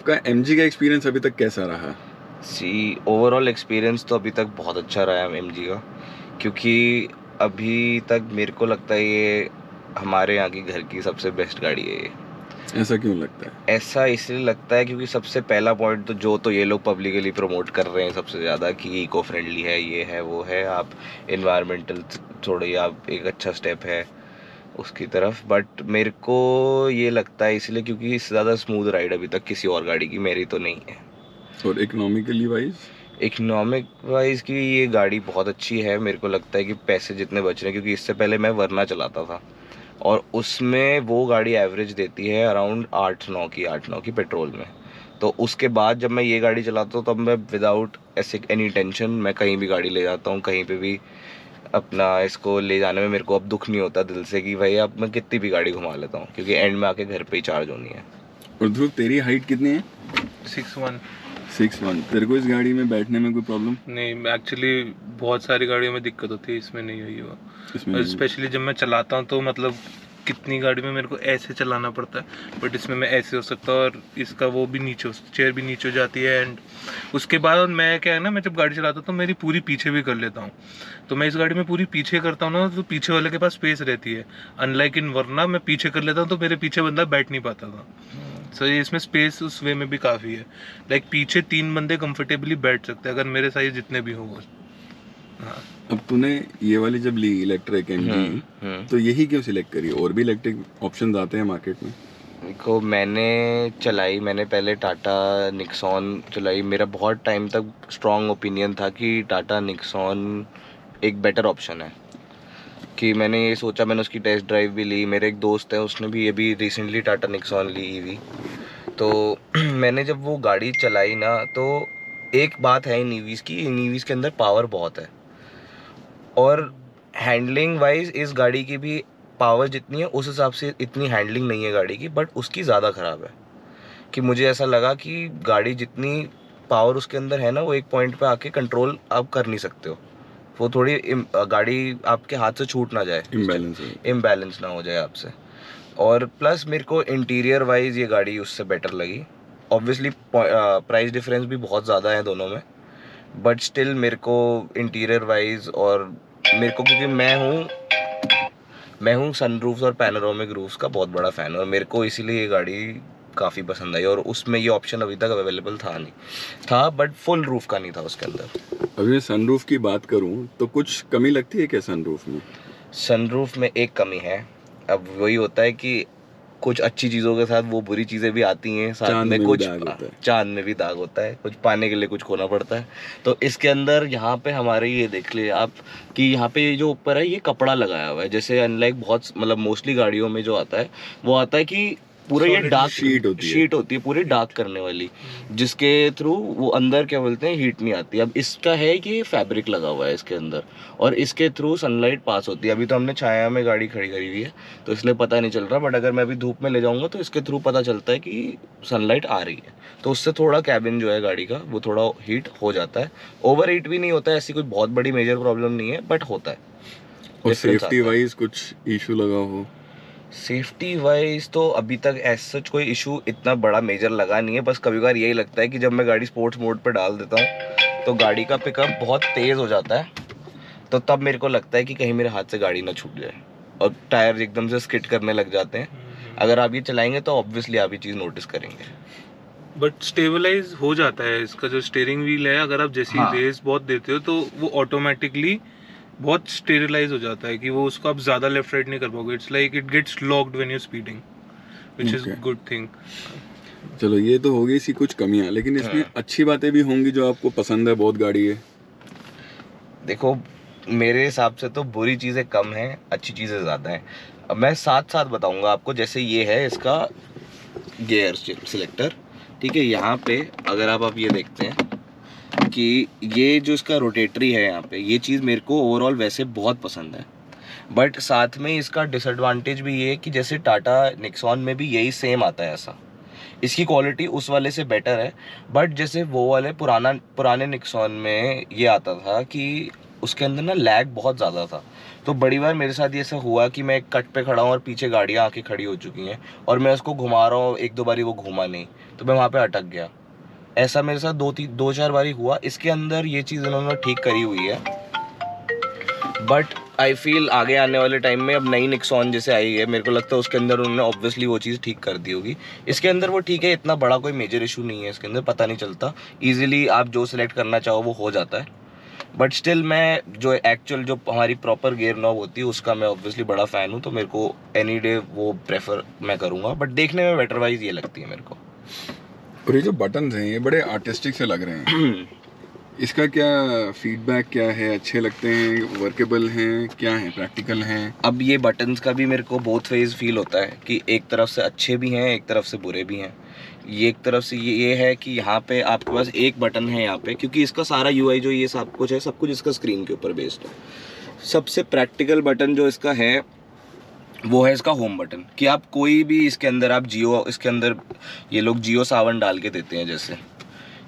आपका एमजी का एक्सपीरियंस अभी तक कैसा रहा? ओवरऑल एक्सपीरियंस तो अभी तक बहुत अच्छा रहा है एमजी का, क्योंकि अभी तक मेरे को लगता है ये हमारे यहाँ की घर की सबसे बेस्ट गाड़ी है ये। ऐसा क्यों लगता है? ऐसा इसलिए लगता है क्योंकि सबसे पहला पॉइंट तो ये लोग पब्लिकली प्रमोट कर रहे हैं सबसे ज़्यादा कि इको फ्रेंडली है, ये है वो है, आप इन्वायरमेंटल थोड़ी आप एक अच्छा स्टेप है उसकी तरफ। बट मेरे को ये लगता है इसलिए क्योंकि इससे ज़्यादा स्मूथ राइड अभी तक किसी और गाड़ी की मेरी तो नहीं है। और इकोनॉमिकली वाइज? इकोनॉमिक वाइज की ये गाड़ी बहुत अच्छी है। मेरे को लगता है कि पैसे जितने बच रहे हैं, क्योंकि इससे पहले मैं वरना चलाता था और उसमें वो गाड़ी एवरेज देती है अराउंड 8-9 की पेट्रोल में। तो उसके बाद जब मैं ये गाड़ी चलाता हूँ तब मैं विदाउट ऐसे एनी टेंशन मैं कहीं भी गाड़ी ले जाता हूँ, कहीं पे भी अपना इसको ले जाने में मेरे को अब दुख नहीं होता दिल से कि भाई अब मैं कितनी भी गाड़ी घुमा लेता हूँ, क्योंकि एंड में आके घर पे ही चार्ज होनी है। और ध्रुव, तेरी हाइट कितनी है? 6'1". 6'1". तेरे को इस गाड़ी में बैठने में कोई प्रॉब्लम? नहीं, एक्चुअली बहुत सारी गाड़ियों में दिक्कत होती है, इसमें नहीं हुई हुआ। इसमें स्पेशली जब मैं चलाता हूँ तो मतलब कितनी गाड़ी में मेरे को ऐसे चलाना पड़ता है, बट इसमें मैं ऐसे हो सकता हूँ और इसका वो भी नीचे चेयर भी नीचे हो जाती है। एंड उसके बाद मैं क्या है ना, मैं जब गाड़ी चलाता हूँ तो मेरी पूरी पीछे भी कर लेता हूँ। तो मैं इस गाड़ी में पूरी पीछे करता हूँ ना, तो पीछे वाले के पास स्पेस रहती है। अनलाइक इन वरना मैं पीछे कर लेता हूँ तो मेरे पीछे बंदा बैठ नहीं पाता था। सो ये इसमें स्पेस उस वे में भी काफ़ी है। लाइक पीछे 3 बंदे कंफर्टेबली बैठ सकते हैं अगर मेरे साइज जितने भी हो। हाँ। अब तूने ये वाली जब ली इलेक्ट्रिक एमजी, तो यही क्यों सिलेक्ट करी? और भी इलेक्ट्रिक ऑप्शंस आते हैं मार्केट में। देखो, मैंने पहले टाटा निक्सॉन चलाई। मेरा बहुत टाइम तक स्ट्रॉन्ग ओपिनियन था कि टाटा निक्सॉन एक बेटर ऑप्शन है। कि मैंने ये सोचा, मैंने उसकी टेस्ट ड्राइव भी ली। मेरे एक दोस्त है, उसने भी अभी रिसेंटली टाटा निक्सॉन ली ईवी। तो मैंने जब वो गाड़ी चलाई ना, तो एक बात है इन ईवीज़ के अंदर पावर बहुत है, और हैंडलिंग वाइज इस गाड़ी की भी पावर जितनी है उस हिसाब से इतनी हैंडलिंग नहीं है गाड़ी की, बट उसकी ज़्यादा ख़राब है। कि मुझे ऐसा लगा कि गाड़ी जितनी पावर उसके अंदर है ना, वो एक पॉइंट पे आके कंट्रोल आप कर नहीं सकते हो। वो थोड़ी गाड़ी आपके हाथ से छूट ना जाए, इम्बैलेंस ना हो जाए आपसे। और प्लस मेरे को इंटीरियर वाइज ये गाड़ी उससे बेटर लगी। ऑब्वियसली प्राइस डिफरेंस भी बहुत ज़्यादा है दोनों में, बट स्टिल मेरे को इंटीरियर वाइज, और मेरे को क्योंकि मैं हूँ सनरूफ्स और पैनोरामिक रूफ्स का बहुत बड़ा फ़ैन, और मेरे को इसीलिए ये गाड़ी काफ़ी पसंद आई। और उसमें ये ऑप्शन अभी तक अवेलेबल था, बट फुल रूफ का नहीं था उसके अंदर। अभी मैं सनरूफ की बात करूं तो कुछ कमी लगती है क्या सनरूफ में? सनरूफ में एक कमी है। अब वही होता है कि कुछ अच्छी चीज़ों के साथ वो बुरी चीज़ें भी आती हैं साथ में। कुछ चांद में भी दाग होता है, कुछ पाने के लिए कुछ खोना पड़ता है। तो इसके अंदर यहाँ पे हमारे ये देख लिए आप कि यहाँ पे जो ऊपर है ये कपड़ा लगाया हुआ है। जैसे अनलाइक बहुत मतलब मोस्टली गाड़ियों में जो आता है वो आता है कि पूरा ये डार्क शीट होती है पूरी डार्क करने वाली, जिसके थ्रू वो अंदर क्या बोलते हैं हीट नहीं आती। अब इसका है कि फैब्रिक लगा हुआ है इसके अंदर, और इसके थ्रू सनलाइट पास होती है। अभी तो हमने छाया में गाड़ी खड़ी करी हुई है तो इसलिए पता नहीं चल रहा, बट अगर मैं अभी धूप में ले जाऊंगा तो इसके थ्रू पता चलता है कि सनलाइट आ रही है। तो उससे थोड़ा कैबिन जो है गाड़ी का वो थोड़ा हीट हो जाता है। ओवर हीट भी नहीं होता है, ऐसी कोई बहुत बड़ी मेजर प्रॉब्लम नहीं है, बट होता है। और सेफ्टी वाइज कुछ इशू लगा हो? सेफ्टी वाइज तो अभी तक ऐसा कोई इशू इतना बड़ा मेजर लगा नहीं है। बस कभी कभार यही लगता है कि जब मैं गाड़ी स्पोर्ट्स मोड पर डाल देता हूँ तो गाड़ी का पिकअप बहुत तेज़ हो जाता है, तो तब मेरे को लगता है कि कहीं मेरे हाथ से गाड़ी ना छूट जाए और टायर एकदम से स्किड करने लग जाते हैं। अगर आप ये चलाएंगे तो ऑब्वियसली आप ये चीज़ नोटिस करेंगे। बट स्टेबलाइज हो जाता है इसका जो स्टीयरिंग व्हील है। अगर आप जैसी रेस बहुत देते हो तो वो ऑटोमेटिकली बहुत स्टेरिलाइज हो जाता है कि वो उसको आप ज़्यादा लेफ्ट राइट नहीं कर पाओगे। It's like it gets locked when you speeding, which is good thing. चलो, ये तो हो गई सी कुछ कमियां, लेकिन इसमें अच्छी बातें भी होंगी जो आपको पसंद है बहुत गाड़ी है। देखो, मेरे हिसाब से तो बुरी चीज़ें कम हैं, अच्छी चीज़ें ज़्यादा हैं। अब मैं साथ साथ बताऊंगा आपको। जैसे ये है इसका गियर सिलेक्टर, ठीक है। यहाँ पे अगर आप ये देखते हैं कि ये जो इसका रोटेटरी है यहाँ पे, ये चीज़ मेरे को ओवरऑल वैसे बहुत पसंद है। बट साथ में इसका डिसएडवांटेज भी ये है कि जैसे टाटा निक्सॉन में भी यही सेम आता है ऐसा, इसकी क्वालिटी उस वाले से बेटर है। बट जैसे वो वाले पुराने निक्सॉन में ये आता था कि उसके अंदर ना लैग बहुत ज़्यादा था। तो बड़ी बार मेरे साथ ये ऐसा हुआ कि मैं एक कट पे खड़ा हूँ और पीछे गाड़ियाँ आके खड़ी हो चुकी हैं और मैं उसको घुमा रहा हूँ, 1-2 बारी वो घूमा नहीं, तो मैं वहाँ पे अटक गया। ऐसा मेरे साथ दो चार बारी हुआ। इसके अंदर ये चीज़ उन्होंने ठीक करी हुई है, बट आई फील आगे आने वाले टाइम में अब नई निक्सॉन जैसे आई है, मेरे को लगता है उसके अंदर उन्होंने ऑब्वियसली वो चीज़ ठीक कर दी होगी। इसके अंदर वो ठीक है, इतना बड़ा कोई मेजर इशू नहीं है इसके अंदर, पता नहीं चलता, ईजिली आप जो सिलेक्ट करना चाहो वो हो जाता है। बट स्टिल मैं जो एक्चुअल जो हमारी प्रॉपर गियर नॉब होती है उसका मैं ऑब्वियसली बड़ा फ़ैन हूँ, तो मेरे को एनी डे वो प्रेफर मैं करूँगा। बट देखने में बेटर वाइज ये लगती है मेरे को। और ये जो बटन्स हैं ये बड़े आर्टिस्टिक से लग रहे हैं, इसका क्या फीडबैक क्या है? अच्छे लगते हैं, वर्केबल हैं, क्या है, प्रैक्टिकल हैं? अब ये बटन्स का भी मेरे को बोथ वेज फील होता है कि एक तरफ से अच्छे भी हैं, एक तरफ से बुरे भी हैं। ये एक तरफ से ये है कि यहाँ पे आपके पास एक बटन है यहाँ पे, क्योंकि इसका सारा यूआई जो ये सब कुछ है, सब कुछ इसका स्क्रीन के ऊपर बेस्ड है। सबसे प्रैक्टिकल बटन जो इसका है वो है इसका होम बटन, कि आप कोई भी इसके अंदर आप जियो, इसके अंदर ये लोग जियो सावन डाल के देते हैं, जैसे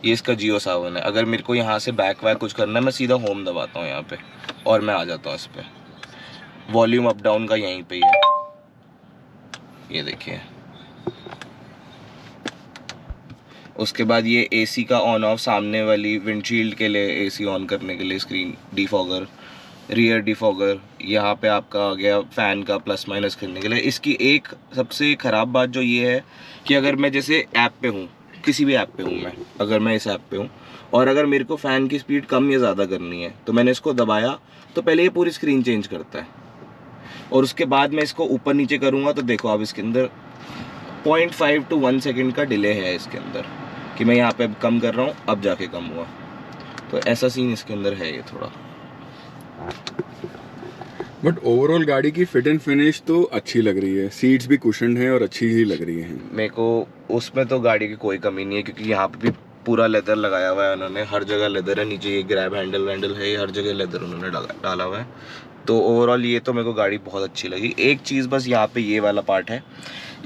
ये इसका जियो सावन है। अगर मेरे को यहाँ से बैक वैक कुछ करना है, मैं सीधा होम दबाता हूँ यहाँ पे और मैं आ जाता हूँ इस पर। वॉल्यूम अप डाउन का यहीं पे ही है, ये देखिए। उसके बाद ये एसी का ऑन ऑफ, सामने वाली विंडशील्ड के लिए एसी ऑन करने के लिए स्क्रीन डिफॉगर, रियर डिफॉगर, यहाँ पे आपका आ गया फ़ैन का प्लस माइनस करने के लिए। इसकी एक सबसे ख़राब बात जो ये है कि अगर मैं जैसे ऐप पे हूँ, किसी भी ऐप पे हूँ मैं, अगर मैं इस ऐप पे हूँ और अगर मेरे को फ़ैन की स्पीड कम या ज़्यादा करनी है, तो मैंने इसको दबाया तो पहले ये पूरी स्क्रीन चेंज करता है, और उसके बाद मैं इसको ऊपर नीचे करूँगा तो देखो आप इसके अंदर 0.5 to 1 सेकेंड का डिले है इसके अंदर, कि मैं यहाँ पे अब कम कर रहा हूँ, अब जाके कम हुआ। तो ऐसा सीन इसके अंदर है ये थोड़ा। बट ओवरऑल गाड़ी की फिट एंड फिनिश तो अच्छी लग रही है, सीट्स भी कुशन्ड है और अच्छी ही लग रही हैं। मेरे को उसमें तो गाड़ी की कोई कमी नहीं है, क्योंकि यहाँ पे भी पूरा लेदर लगाया हुआ है उन्होंने, हर जगह लेदर है। नीचे ये ग्रैब हैंडल है, ये हर जगह लेदर उन्होंने डाला हुआ है। तो ओवरऑल ये तो मेरे को गाड़ी बहुत अच्छी लगी। एक चीज़ बस यहाँ पे ये वाला पार्ट है,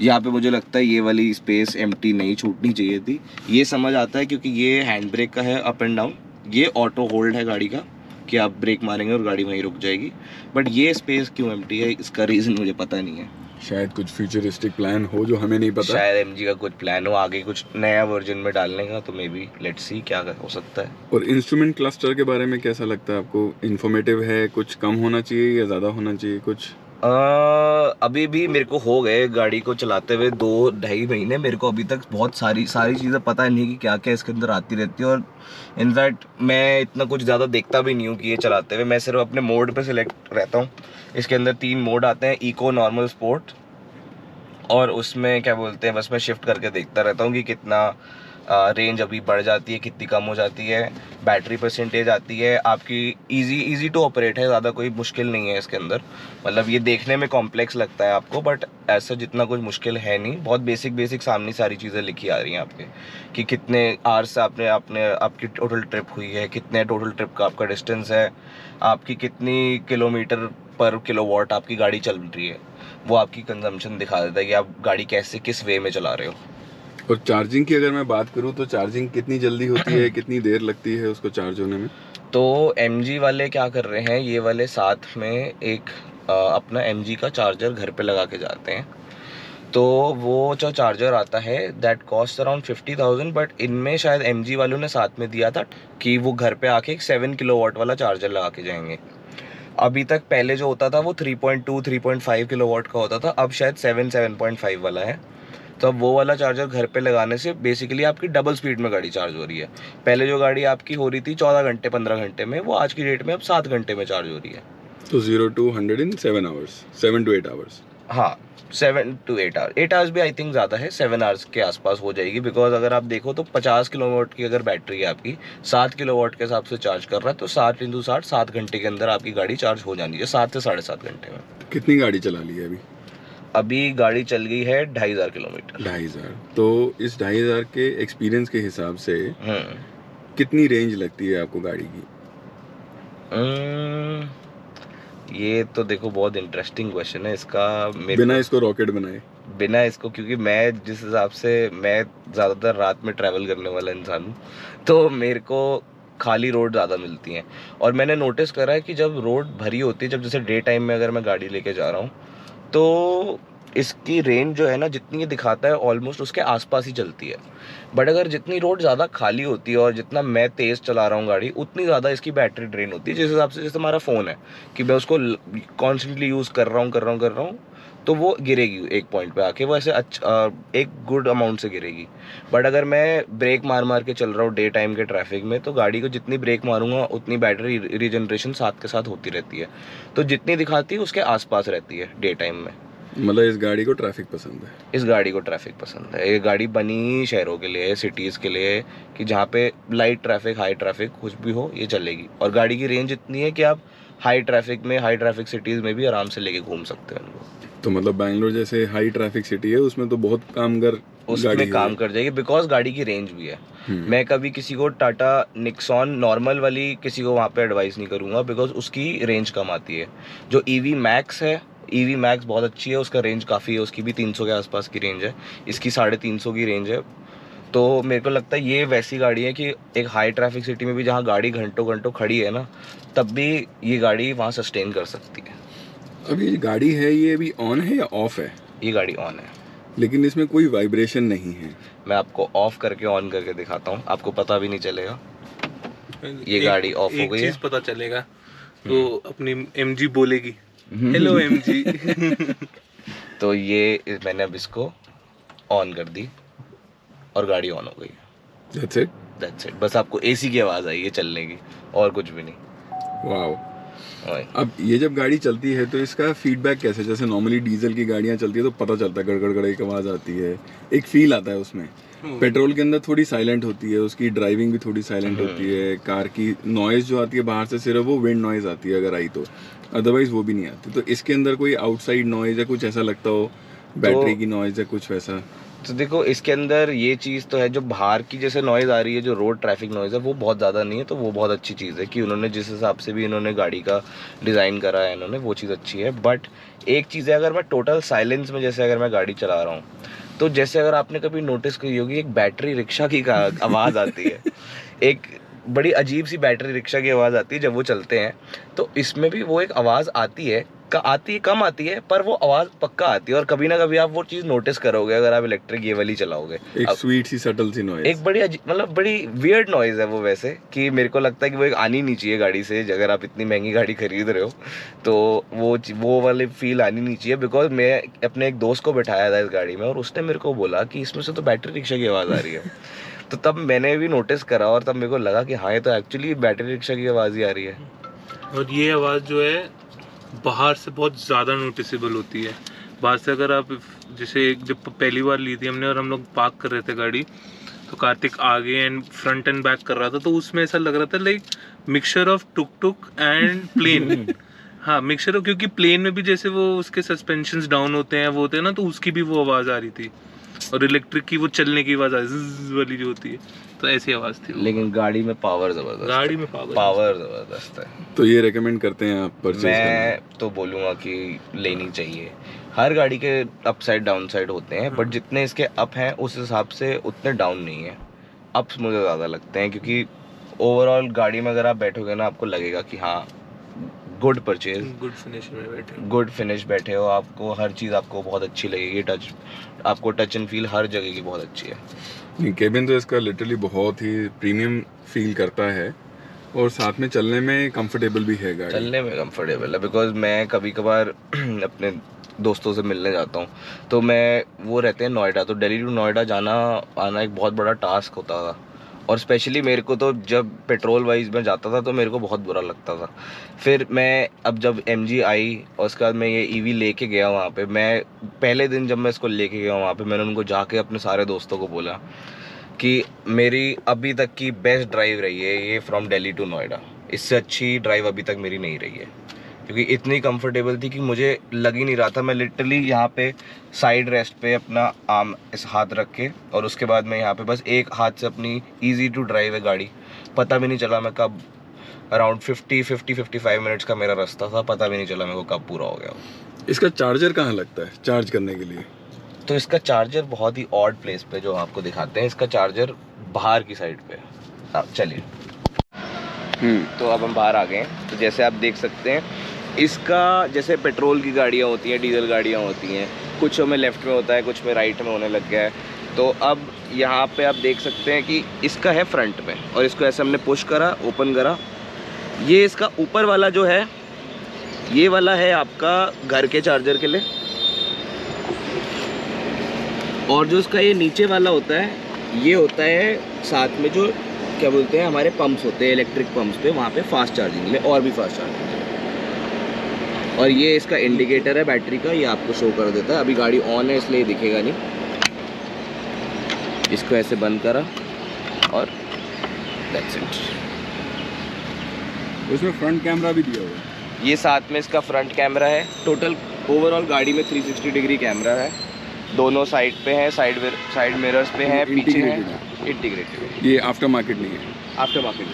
यहाँ पे मुझे लगता है ये वाली स्पेस एम्प्टी नहीं छूटनी चाहिए थी। ये समझ आता है क्योंकि ये हैंड ब्रेक का है, अप एंड डाउन, ये ऑटो होल्ड है गाड़ी का कि आप ब्रेक मारेंगे और गाड़ी वहीं रुक जाएगी। बट ये स्पेस क्यों एम्प्टी है, इसका रीज़न मुझे पता नहीं है। शायद कुछ फ्यूचरिस्टिक प्लान हो जो हमें नहीं पता। शायद एमजी का कुछ प्लान हो आगे कुछ नया वर्जन में डालने का, तो मे बी लेट्स सी क्या हो सकता है। और इंस्ट्रूमेंट क्लस्टर के बारे में कैसा लगता है आपको? इंफॉर्मेटिव है, कुछ कम होना चाहिए या ज़्यादा होना चाहिए कुछ? अभी भी मेरे को हो गए गाड़ी को चलाते हुए 2-2.5 महीने, मेरे को अभी तक बहुत सारी चीज़ें पता नहीं कि क्या क्या इसके अंदर आती रहती है। और इनफैक्ट मैं इतना कुछ ज़्यादा देखता भी नहीं हूँ कि ये चलाते हुए, मैं सिर्फ अपने मोड पे सिलेक्ट रहता हूँ। इसके अंदर 3 मोड आते हैं, इको, नॉर्मल, स्पोर्ट, और उसमें क्या बोलते हैं, बस मैं शिफ्ट करके देखता रहता हूँ कि कितना रेंज अभी बढ़ जाती है, कितनी कम हो जाती है, बैटरी परसेंटेज आती है आपकी। इजी टू ऑपरेट है, ज़्यादा कोई मुश्किल नहीं है इसके अंदर। मतलब ये देखने में कॉम्प्लेक्स लगता है आपको, बट ऐसा जितना कुछ मुश्किल है नहीं। बहुत बेसिक सामने सारी चीज़ें लिखी आ रही हैं आपके, कि कितने आवर्स से आपकी टोटल ट्रिप हुई है, कितने टोटल ट्रिप का आपका डिस्टेंस है, आपकी कितनी किलोमीटर पर किलोवाट आपकी गाड़ी चल रही है, वो आपकी कंजम्पशन दिखा देता है कि आप गाड़ी कैसे किस वे में चला रहे हो। और चार्जिंग की अगर मैं बात करूँ तो चार्जिंग कितनी जल्दी होती है, कितनी देर लगती है उसको चार्ज होने में? तो MG वाले क्या कर रहे हैं, ये वाले साथ में एक अपना MG का चार्जर घर पे लगा के जाते हैं। तो वो जो चार्जर आता है दैट कॉस्ट अराउंड 50,000, बट इनमें शायद MG वालों ने साथ में दिया था कि वो घर पे आके एक 7 किलोवाट वाला चार्जर लगा के जाएंगे। अभी तक पहले जो होता था वो 3.5 किलोवाट का होता था, अब शायद 7.5 वाला है। तो अब वो वाला चार्जर घर पे लगाने से बेसिकली आपकी डबल स्पीड में गाड़ी चार्ज हो रही है। पहले जो गाड़ी आपकी हो रही थी 14 घंटे 15 घंटे में, वो आज की डेट में अब 7 घंटे में चार्ज हो रही है। तो 0 to 100 in 7 hours, 7 to 8 hours। हाँ, 7 to 8 आवर्स। 8 आवर्स भी आई थिंक ज़्यादा है, 7 आवर्स के आसपास हो जाएगी। बिकॉज अगर आप देखो तो 50 किलोवाट की अगर बैटरी है आपकी, 7 किलोवाट के हिसाब से चार्ज कर रहा है, तो 7 × 60 7 घंटे के अंदर आपकी गाड़ी चार्ज हो जानी है, 7 से 7.5 घंटे में। कितनी गाड़ी चला ली है अभी गाड़ी चल गई है 2,500 किलोमीटर। 2,500। तो इस 2,500 के एक्सपीरियंस के हिसाब से कितनी रेंज लगती है आपको गाड़ी की? ये तो देखो बहुत इंटरेस्टिंग क्वेश्चन है इसका। बिना इसको रॉकेट बनाए, बिना इसको, क्योंकि मैं जिस हिसाब से मैं ज़्यादातर रात में ट्रैवल करने वाला इंसान हूँ, तो मेरे को खाली रोड ज़्यादा मिलती हैं। और मैंने नोटिस करा है कि जब रोड भरी होती है, जब जैसे डे टाइम में अगर मैं गाड़ी लेके जा रहा हूँ, तो इसकी रेंज जो है ना, जितनी ये दिखाता है ऑलमोस्ट उसके आसपास ही चलती है। बट अगर जितनी रोड ज़्यादा खाली होती है और जितना मैं तेज़ चला रहा हूँ गाड़ी, उतनी ज़्यादा इसकी बैटरी ड्रेन होती है। जिस हिसाब से जैसे हमारा फ़ोन है कि मैं उसको कॉन्स्टेंटली यूज़ कर रहा हूँ तो वो गिरेगी एक पॉइंट पे आके, वो ऐसे एक गुड अमाउंट से गिरेगी। बट अगर मैं ब्रेक मार के चल रहा हूँ डे टाइम के ट्रैफिक में, तो गाड़ी को जितनी ब्रेक मारूंगा उतनी बैटरी रीजनरेशन साथ के साथ होती रहती है। तो जितनी दिखाती है उसके आसपास रहती है डे टाइम में। मतलब इस गाड़ी को ट्रैफिक पसंद है? इस गाड़ी को ट्रैफिक पसंद है। ये गाड़ी बनी ही शहरों के लिए, सिटीज़ के लिए, कि जहाँ पे लाइट ट्रैफिक, हाई ट्रैफिक कुछ भी हो ये चलेगी। और गाड़ी की रेंज इतनी है कि आप हाई ट्रैफिक सिटीज़ में भी आराम से लेके घूम सकते हैं उनको। तो मतलब बैंगलोर जैसे हाई ट्रैफिक सिटी है, उसमें तो बहुत उसमें काम कर जाएगी, बिकॉज गाड़ी की रेंज भी है। मैं कभी किसी को टाटा निक्सॉन नॉर्मल वाली किसी को वहाँ पे एडवाइस नहीं करूँगा, बिकॉज उसकी रेंज कम आती है। जो ईवी मैक्स है, ईवी मैक्स बहुत अच्छी है, उसका रेंज काफ़ी है, उसकी भी 300 के आसपास की रेंज है, इसकी 350 की रेंज है। तो मेरे को लगता है ये वैसी गाड़ी है कि एक हाई ट्रैफिक सिटी में भी जहाँ गाड़ी घंटों घंटों खड़ी है ना, तब भी ये गाड़ी वहाँ सस्टेन कर सकती है। अब ये गाड़ी है, ये अभी ऑन है या ऑफ है? ये गाड़ी ऑन है, लेकिन इसमें कोई वाइब्रेशन नहीं है। मैं आपको ऑफ करके ऑन करके दिखाता हूँ, आपको पता भी नहीं चलेगा। ये गाड़ी ऑफ हो गई है। एक चीज पता चलेगा तो अपनी MG बोलेगी, हेलो MG। तो ये मैंने अब इसको ऑन कर दी और गाड़ी ऑन हो गई। That's it? बस आपको AC की आवाज़ आई है चलने की, और कुछ भी नहीं। वाओ। अब ये जब गाड़ी चलती है तो इसका फीडबैक कैसे? जैसे नॉर्मली डीजल की गाड़ियाँ चलती है तो पता चलता है, गड़गड़ एक आवाज़ आती है, एक फील आता है उसमें। पेट्रोल के अंदर थोड़ी साइलेंट होती है, उसकी ड्राइविंग भी थोड़ी साइलेंट होती है। कार की नॉइज़ जो आती है बाहर से सिर्फ वो विंड नॉइज़ आती है अगर आई तो, अदरवाइज वो भी नहीं आती। तो इसके अंदर कोई आउटसाइड नॉइज़ या कुछ ऐसा लगता हो, बैटरी की नॉइज़ या कुछ वैसा? तो देखो, इसके अंदर ये चीज़ तो है, जो बाहर की जैसे नॉइज़ आ रही है, जो रोड ट्रैफिक नॉइज़ है, वो बहुत ज़्यादा नहीं है। तो वो बहुत अच्छी चीज़ है कि उन्होंने जिस हिसाब से भी इन्होंने गाड़ी का डिज़ाइन करा है इन्होंने, वो चीज़ अच्छी है। बट एक चीज़ है, अगर मैं टोटल साइलेंस में जैसे अगर मैं गाड़ी चला रहा हूँ, तो जैसे अगर आपने कभी नोटिस की होगी, एक बैटरी रिक्शा की आवाज़ आती है, एक बड़ी अजीब सी बैटरी रिक्शा की आवाज़ आती है जब वो चलते हैं। तो इसमें भी वो एक आवाज़ आती है, कम आती है, पर वो आवाज़ पक्का आती है। और कभी ना कभी आप वो चीज़ नोटिस करोगे अगर आप इलेक्ट्रिक ये वाली चलाओगे, एक स्वीट सी सटल सी नॉइज़, एक बड़ी मतलब बड़ी वियर्ड नॉइज़ है वो वैसे, कि मेरे को लगता है कि वो एक आनी नहीं चाहिए गाड़ी से। अगर आप इतनी महंगी गाड़ी खरीद रहे हो तो वो वाली फील आनी नहीं चाहिए। बिकॉज मैं अपने एक दोस्त को बैठाया था इस गाड़ी में और उसने मेरे को बोला कि इसमें से तो बैटरी रिक्शा की आवाज़ आ रही है। तो तब मैंने भी नोटिस करा और तब मेरे को लगा कि हाँ, ये तो एक्चुअली बैटरी रिक्शा की आवाज़ ही आ रही है। और ये आवाज़ जो है बाहर से बहुत ज़्यादा नोटिसेबल होती है। बाहर से अगर आप जैसे जब पहली बार ली थी हमने और हम लोग पार्क कर रहे थे गाड़ी, तो कार्तिक आगे एंड फ्रंट एंड बैक कर रहा था, तो उसमें ऐसा लग रहा था like mixture of tuk tuk and plane. हाँ, मिक्सचर ऑफ, क्योंकि प्लेन में भी जैसे वो उसके सस्पेंशंस डाउन होते हैं, वो होते हैं ना, तो उसकी भी वो आवाज़ आ रही थी। और इलेक्ट्रिक की वो चलने की आवाज़ वाली जो होती है, तो ऐसी आवाज़ थी। लेकिन गाड़ी में पावर ज़बरदस्त, गाड़ी में पावर ज़बरदस्त है। तो ये रेकमेंड करते हैं आप परचेज करना? मैं तो बोलूँगा कि लेनी चाहिए। हर गाड़ी के अप साइड डाउन साइड होते हैं, बट जितने इसके अप हैं उस हिसाब से उतने डाउन नहीं है। अप्स मुझे ज़्यादा लगते हैं, क्योंकि ओवरऑल गाड़ी में अगर आप बैठोगे ना, आपको लगेगा कि हाँ, गुड परचेज, गुड फिनिश बैठे हो, आपको हर चीज़ आपको बहुत अच्छी लगेगी। आपको टच एंड फील हर जगह की बहुत अच्छी है। नहीं, केबिन तो इसका लिटरली बहुत ही प्रीमियम फील करता है और साथ में चलने में कंफर्टेबल भी है गाड़ी। चलने में कंफर्टेबल है, बिकॉज मैं कभी कभार अपने दोस्तों से मिलने जाता हूँ, तो मैं वो रहते हैं नोएडा, तो दिल्ली टू नोएडा जाना आना एक बहुत बड़ा टास्क होता था। और स्पेशली मेरे को तो जब पेट्रोल वाइज में जाता था तो मेरे को बहुत बुरा लगता था। फिर मैं अब जब MG आई और उसके बाद मैं ये EV लेके गया वहाँ पे, मैं पहले दिन जब मैं इसको लेके गया वहाँ पे, मैंने उनको जाके अपने सारे दोस्तों को बोला कि मेरी अभी तक की बेस्ट ड्राइव रही है ये फ्रॉम दिल्ली टू नोएडा। इससे अच्छी ड्राइव अभी तक मेरी नहीं रही है, क्योंकि इतनी कंफर्टेबल थी कि मुझे लग ही नहीं रहा था। मैं लिटरली यहाँ पे साइड रेस्ट पे अपना आर्म इस हाथ रख के, और उसके बाद मैं यहाँ पे बस एक हाथ से अपनी इजी टू ड्राइव है गाड़ी। पता भी नहीं चला मैं कब, अराउंड 50-55 मिनट्स का मेरा रास्ता था, पता भी नहीं चला मेरे को कब पूरा हो गया। इसका चार्जर कहाँ लगता है चार्ज करने के लिए? तो इसका चार्जर बहुत ही ऑड प्लेस पे जो आपको दिखाते हैं, इसका चार्जर बाहर की साइड पे। आप चलिए, तो अब हम बाहर आ गए हैं। तो जैसे आप देख सकते हैं, इसका जैसे पेट्रोल की गाड़ियाँ होती हैं, डीजल गाड़ियाँ होती हैं, कुछ में लेफ़्ट में होता है, कुछ में राइट में होने लग गया है। तो अब यहाँ पे आप देख सकते हैं कि इसका है फ्रंट में, और इसको ऐसे हमने पुश करा, ओपन करा। ये इसका ऊपर वाला जो है, ये वाला है आपका घर के चार्जर के लिए, और जो इसका ये नीचे वाला होता है, ये होता है साथ में जो क्या बोलते हैं हमारे पंप्स होते हैं, इलेक्ट्रिक पंप्स पे, वहाँ पे फास्ट चार्जिंग में और भी फास्ट चार्जिंग है। और ये इसका इंडिकेटर है बैटरी का, ये आपको शो कर देता है। अभी गाड़ी ऑन है इसलिए दिखेगा नहीं। इसको ऐसे बंद करा और दैट्स इट। उसमें फ्रंट कैमरा भी दिया हुआ है। ये साथ में इसका फ्रंट कैमरा है। टोटल ओवरऑल गाड़ी में 360 डिग्री कैमरा है, दोनों साइड पे है, साइड मिरर्स पे है, पीछे है, इंटीग्रेटेड। ये आफ्टर मार्केट नहीं है। After market